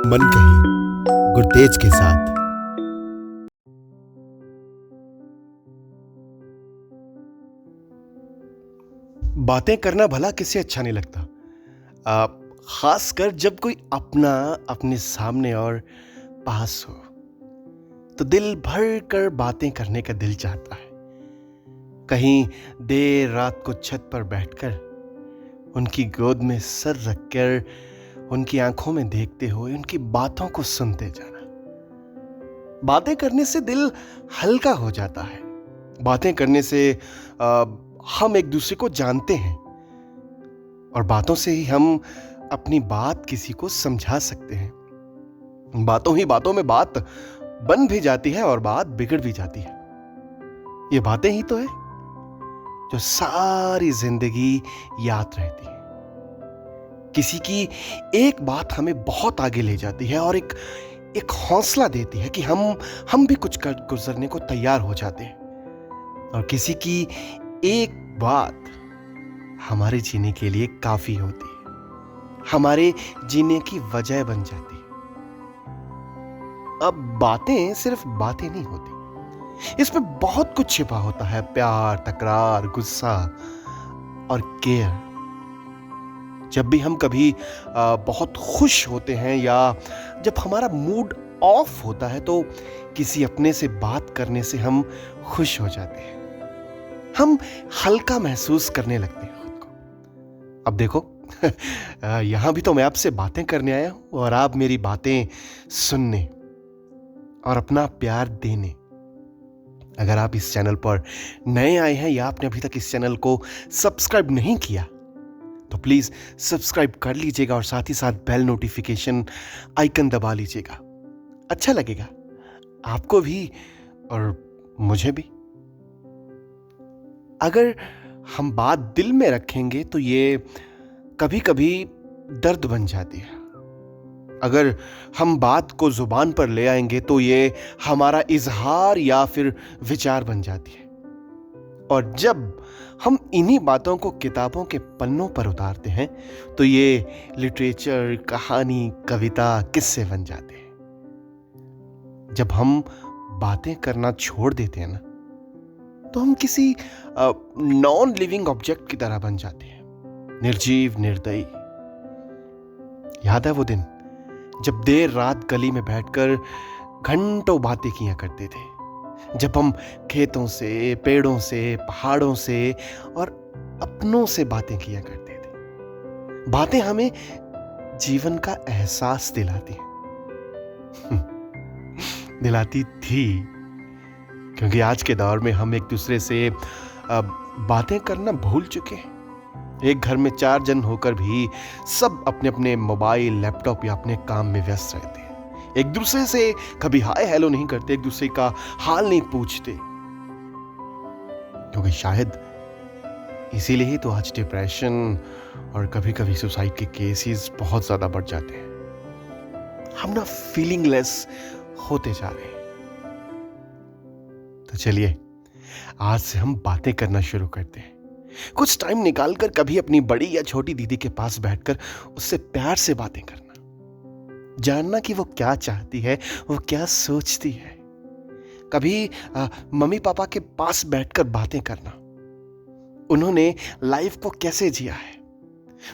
मन कही गुरतेज के साथ। बातें करना भला किसे अच्छा नहीं लगता, खासकर जब कोई अपना अपने सामने और पास हो तो दिल भर कर बातें करने का दिल चाहता है। कहीं देर रात को छत पर बैठकर उनकी गोद में सर रखकर उनकी आंखों में देखते हुए उनकी बातों को सुनते जाना। बातें करने से दिल हल्का हो जाता है। बातें करने से हम एक दूसरे को जानते हैं और बातों से ही हम अपनी बात किसी को समझा सकते हैं। बातों ही बातों में बात बन भी जाती है और बात बिगड़ भी जाती है। ये बातें ही तो है जो सारी जिंदगी याद रहती है। किसी की एक बात हमें बहुत आगे ले जाती है और एक हौसला देती है कि हम भी कुछ कर गुजरने को तैयार हो जाते हैं। और किसी की एक बात हमारे जीने के लिए काफी होती है, हमारे जीने की वजह बन जाती है। अब बातें सिर्फ बातें नहीं होती, इसमें बहुत कुछ छिपा होता है। प्यार, तकरार, गुस्सा और केयर। जब भी हम कभी बहुत खुश होते हैं या जब हमारा मूड ऑफ होता है तो किसी अपने से बात करने से हम खुश हो जाते हैं। हम हल्का महसूस करने लगते हैं खुद को। अब देखो यहां भी तो मैं आपसे बातें करने आया हूं और आप मेरी बातें सुनने और अपना प्यार देने। अगर आप इस चैनल पर नए आए हैं या आपने अभी तक इस चैनल को सब्सक्राइब नहीं किया तो प्लीज सब्सक्राइब कर लीजिएगा और साथ ही साथ बेल नोटिफिकेशन आइकन दबा लीजिएगा। अच्छा लगेगा आपको भी और मुझे भी। अगर हम बात दिल में रखेंगे तो ये कभी कभी दर्द बन जाती है। अगर हम बात को जुबान पर ले आएंगे तो ये हमारा इजहार या फिर विचार बन जाती है। और जब हम इन्हीं बातों को किताबों के पन्नों पर उतारते हैं तो ये लिटरेचर, कहानी, कविता, किस्से बन जाते हैं। जब हम बातें करना छोड़ देते हैं ना तो हम किसी नॉन लिविंग ऑब्जेक्ट की तरह बन जाते हैं, निर्जीव, निर्दयी। याद है वो दिन जब देर रात गली में बैठकर घंटों बातें किया करते थे, जब हम खेतों से, पेड़ों से, पहाड़ों से और अपनों से बातें किया करते थे। बातें हमें जीवन का एहसास दिलाती थी, क्योंकि आज के दौर में हम एक दूसरे से बातें करना भूल चुके हैं। एक घर में 4 जन होकर भी सब अपने अपने मोबाइल, लैपटॉप या अपने काम में व्यस्त रहते हैं। एक दूसरे से कभी हाय हेलो नहीं करते, एक दूसरे का हाल नहीं पूछते, क्योंकि शायद इसीलिए ही तो आज डिप्रेशन और कभी कभी सुसाइड के केसेस बहुत ज्यादा बढ़ जाते हैं। हम ना फीलिंगलेस होते जा रहे हैं। तो चलिए आज से हम बातें करना शुरू करते हैं। कुछ टाइम निकालकर कभी अपनी बड़ी या छोटी दीदी के पास बैठकर उससे प्यार से बातें करना, जानना कि वो क्या चाहती है, वो क्या सोचती है। कभी मम्मी पापा के पास बैठकर बातें करना, उन्होंने लाइफ को कैसे जिया है,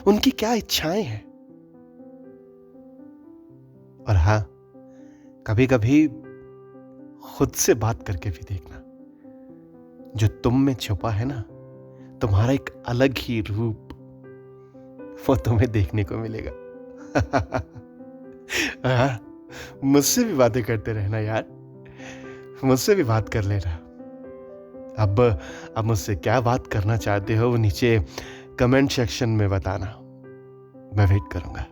उनकी क्या इच्छाएं हैं। और हाँ, कभी कभी खुद से बात करके भी देखना, जो तुम में छुपा है ना, तुम्हारा एक अलग ही रूप वो तुम्हें देखने को मिलेगा। हाँ, मुझसे भी बातें करते रहना यार, मुझसे भी बात कर लेना। अब मुझसे क्या बात करना चाहते हो वो नीचे कमेंट सेक्शन में बताना, मैं वेट करूंगा।